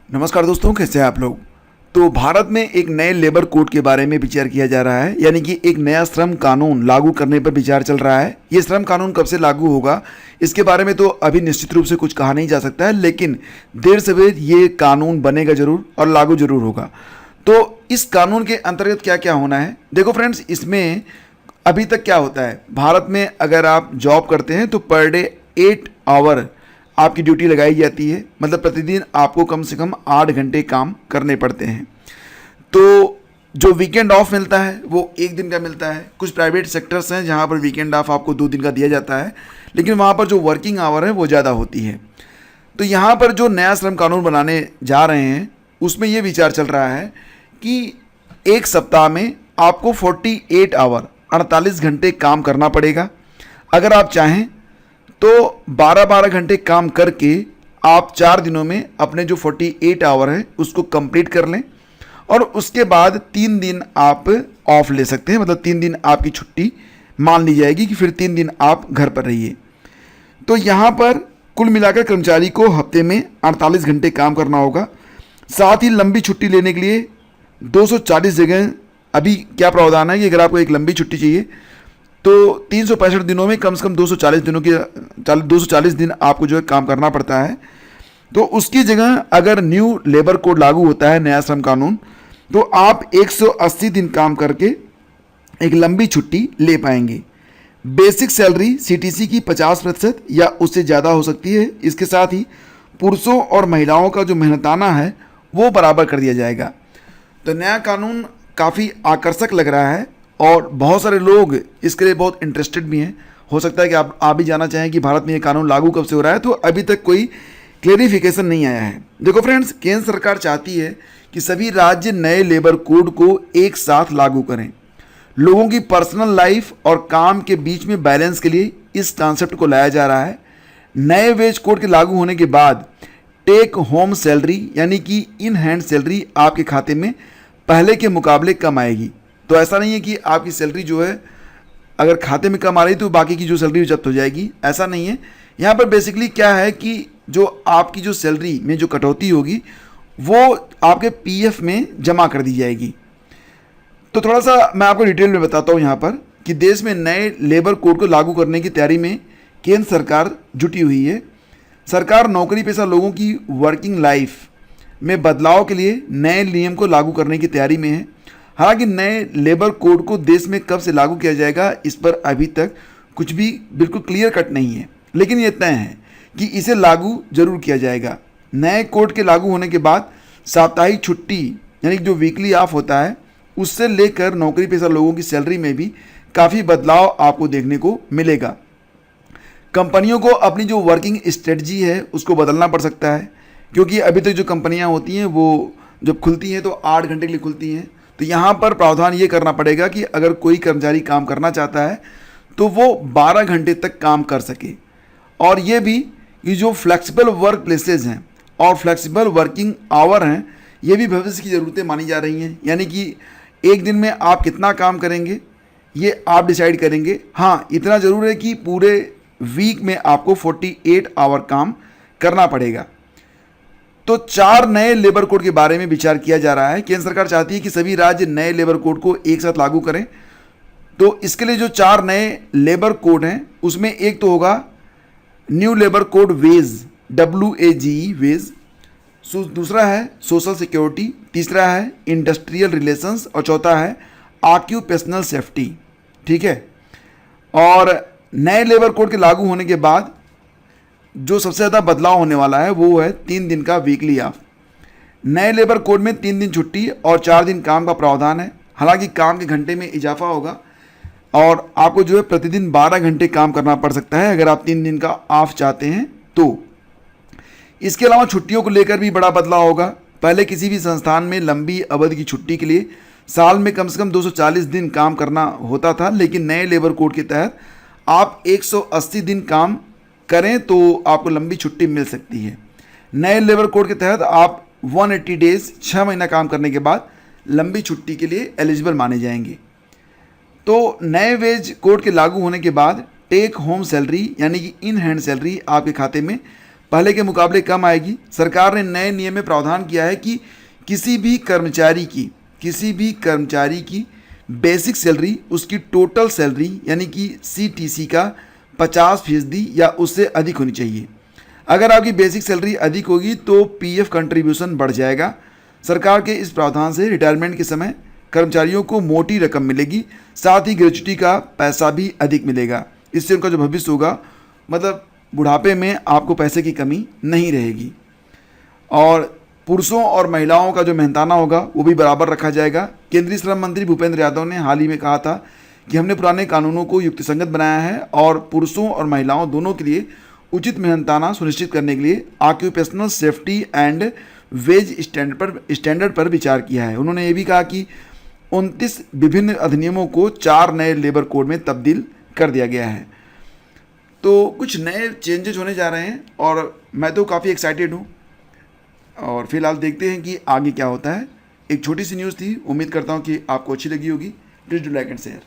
नमस्कार दोस्तों, कैसे हैं आप लोग। तो भारत में एक नए लेबर कोड के बारे में विचार किया जा रहा है, यानी कि एक नया श्रम कानून लागू करने पर विचार चल रहा है। ये श्रम कानून कब से लागू होगा इसके बारे में तो अभी निश्चित रूप से कुछ कहा नहीं जा सकता है, लेकिन देर सवेर ये कानून बनेगा जरूर और लागू जरूर होगा। तो इस कानून के अंतर्गत क्या क्या होना है, देखो फ्रेंड्स, इसमें अभी तक क्या होता है, भारत में अगर आप जॉब करते हैं तो पर डे 8 आवर आपकी ड्यूटी लगाई जाती है। मतलब प्रतिदिन आपको कम से कम 8 घंटे काम करने पड़ते हैं। तो जो वीकेंड ऑफ मिलता है वो 1 दिन का मिलता है। कुछ प्राइवेट सेक्टर्स हैं जहाँ पर वीकेंड ऑफ आपको 2 दिन का दिया जाता है, लेकिन वहाँ पर जो वर्किंग आवर है वो ज़्यादा होती है। तो यहाँ पर जो नया श्रम कानून बनाने जा रहे हैं उसमें ये विचार चल रहा है कि एक सप्ताह में आपको 48 आवर 48 घंटे काम करना पड़ेगा। अगर आप चाहें तो 12-12 घंटे काम करके आप 4 दिनों में अपने जो 48 आवर है उसको कंप्लीट कर लें, और उसके बाद 3 दिन आप ऑफ ले सकते हैं। मतलब 3 दिन आपकी छुट्टी मान ली जाएगी कि फिर 3 दिन आप घर पर रहिए। तो यहाँ पर कुल मिलाकर कर्मचारी को हफ्ते में 48 घंटे काम करना होगा। साथ ही लंबी छुट्टी लेने के लिए 240 जगह अभी क्या प्रावधान है कि अगर आपको एक लंबी छुट्टी चाहिए तो 365 दिनों में कम से कम 240 दिन आपको जो है काम करना पड़ता है। तो उसकी जगह अगर न्यू लेबर कोड लागू होता है, नया श्रम कानून, तो आप 180 दिन काम करके एक लंबी छुट्टी ले पाएंगे। बेसिक सैलरी सीटीसी की 50% या उससे ज़्यादा हो सकती है। इसके साथ ही पुरुषों और महिलाओं का जो मेहनताना है वो बराबर कर दिया जाएगा। तो नया कानून काफ़ी आकर्षक लग रहा है और बहुत सारे लोग इसके लिए बहुत इंटरेस्टेड भी हैं। हो सकता है कि आप भी जानना चाहें कि भारत में ये कानून लागू कब से हो रहा है, तो अभी तक कोई क्लेरिफिकेशन नहीं आया है। देखो फ्रेंड्स, केंद्र सरकार चाहती है कि सभी राज्य नए लेबर कोड को एक साथ लागू करें। लोगों की पर्सनल लाइफ और काम के बीच में बैलेंस के लिए इस कॉन्सेप्ट को लाया जा रहा है। नए वेज कोड के लागू होने के बाद टेक होम सैलरी यानी कि इन हैंड सैलरी आपके खाते में पहले के मुकाबले कम आएगी। तो ऐसा नहीं है कि आपकी सैलरी जो है अगर खाते में कम आ रही तो बाकी की जो सैलरी जब्त हो जाएगी, ऐसा नहीं है। यहाँ पर बेसिकली क्या है कि जो आपकी जो सैलरी में जो कटौती होगी वो आपके पीएफ में जमा कर दी जाएगी। तो थोड़ा सा मैं आपको डिटेल में बताता हूँ यहाँ पर कि देश में नए लेबर कोड को लागू करने की तैयारी में केंद्र सरकार जुटी हुई है। सरकार नौकरी पेशा लोगों की वर्किंग लाइफ में बदलाव के लिए नए नियम को लागू करने की तैयारी में है। हालांकि नए लेबर कोड को देश में कब से लागू किया जाएगा इस पर अभी तक कुछ भी बिल्कुल क्लियर कट नहीं है, लेकिन ये तय है कि इसे लागू जरूर किया जाएगा। नए कोड के लागू होने के बाद साप्ताहिक छुट्टी यानी जो वीकली ऑफ होता है उससे लेकर नौकरी पेशा लोगों की सैलरी में भी काफ़ी बदलाव आपको देखने को मिलेगा। कंपनियों को अपनी जो वर्किंग स्ट्रेटजी है उसको बदलना पड़ सकता है, क्योंकि अभी तक जो कंपनियां होती हैं वो जब खुलती हैं तो 8 घंटे के लिए खुलती हैं। तो यहाँ पर प्रावधान ये करना पड़ेगा कि अगर कोई कर्मचारी काम करना चाहता है तो वो 12 घंटे तक काम कर सके। और ये भी कि जो फ्लेक्सिबल वर्क प्लेसेस हैं और फ्लेक्सिबल वर्किंग आवर हैं, ये भी भविष्य की ज़रूरतें मानी जा रही हैं। यानी कि एक दिन में आप कितना काम करेंगे ये आप डिसाइड करेंगे। हाँ, इतना ज़रूर है कि पूरे वीक में आपको 48 आवर काम करना पड़ेगा। तो 4 नए लेबर कोड के बारे में विचार किया जा रहा है। केंद्र सरकार चाहती है कि सभी राज्य नए लेबर कोड को एक साथ लागू करें। तो इसके लिए जो 4 नए लेबर कोड हैं उसमें एक तो होगा new labour code wage, WAGE wage. दूसरा है सोशल सिक्योरिटी, तीसरा है इंडस्ट्रियल रिलेशंस और चौथा है ऑक्यूपेशनल सेफ्टी। ठीक है। और नए लेबर कोड के लागू होने के बाद जो सबसे ज़्यादा बदलाव होने वाला है वो है 3 दिन का वीकली ऑफ। नए लेबर कोड में 3 दिन छुट्टी और 4 दिन काम का प्रावधान है। हालांकि काम के घंटे में इजाफा होगा और आपको जो है प्रतिदिन 12 घंटे काम करना पड़ सकता है अगर आप 3 दिन का ऑफ चाहते हैं तो। इसके अलावा छुट्टियों को लेकर भी बड़ा बदलाव होगा। पहले किसी भी संस्थान में लंबी अवधि की छुट्टी के लिए साल में कम से कम 240 दिन काम करना होता था, लेकिन नए लेबर कोड के तहत आप 180 दिन काम करें तो आपको लंबी छुट्टी मिल सकती है। नए लेबर कोड के तहत आप 180 डेज 6 महीना काम करने के बाद लंबी छुट्टी के लिए एलिजिबल माने जाएंगे। तो नए वेज कोड के लागू होने के बाद टेक होम सैलरी यानी कि इन हैंड सैलरी आपके खाते में पहले के मुकाबले कम आएगी। सरकार ने नए नियम में प्रावधान किया है कि किसी भी कर्मचारी की बेसिक सैलरी उसकी टोटल सैलरी यानी कि CTC का 50% या उससे अधिक होनी चाहिए। अगर आपकी बेसिक सैलरी अधिक होगी तो PF कंट्रीब्यूशन बढ़ जाएगा। सरकार के इस प्रावधान से रिटायरमेंट के समय कर्मचारियों को मोटी रकम मिलेगी, साथ ही ग्रेच्युटी का पैसा भी अधिक मिलेगा। इससे उनका जो भविष्य होगा, मतलब बुढ़ापे में आपको पैसे की कमी नहीं रहेगी। और पुरुषों और महिलाओं का जो मेहनताना होगा वो भी बराबर रखा जाएगा। केंद्रीय श्रम मंत्री भूपेंद्र यादव ने हाल ही में कहा था कि हमने पुराने कानूनों को युक्तिसंगत बनाया है और पुरुषों और महिलाओं दोनों के लिए उचित मेहनताना सुनिश्चित करने के लिए occupational safety and wage standard पर विचार किया है। उन्होंने ये भी कहा कि 29 विभिन्न अधिनियमों को 4 नए लेबर कोड में तब्दील कर दिया गया है। तो कुछ नए चेंजेज होने जा रहे हैं और मैं तो काफ़ी एक्साइटेड हूँ और फिलहाल देखते हैं कि आगे क्या होता है। एक छोटी सी न्यूज़ थी, उम्मीद करता हूँ कि आपको अच्छी लगी होगी। Please do like and share.